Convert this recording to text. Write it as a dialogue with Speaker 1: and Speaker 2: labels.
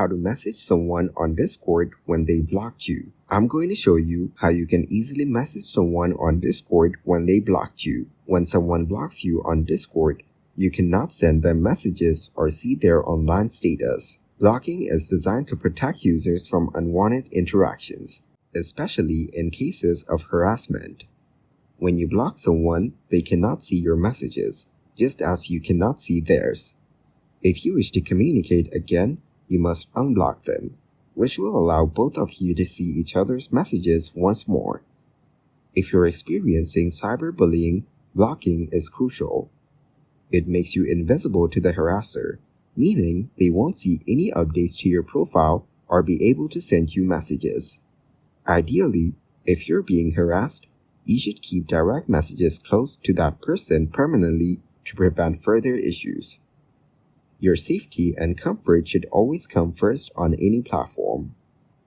Speaker 1: how to message someone on Discord when they blocked you. I'm going to show you how you can easily message someone on Discord when they blocked you. When someone blocks you on Discord, you cannot send them messages or see their online status. Blocking is designed to protect users from unwanted interactions, especially in cases of harassment. When you block someone, they cannot see your messages, just as you cannot see theirs. If you wish to communicate again, you must unblock them, which will allow both of you to see each other's messages once more. If you're experiencing cyberbullying, blocking is crucial. It makes you invisible to the harasser, meaning they won't see any updates to your profile or be able to send you messages. Ideally, if you're being harassed, you should keep direct messages close to that person permanently to prevent further issues. Your safety and comfort should always come first on any platform.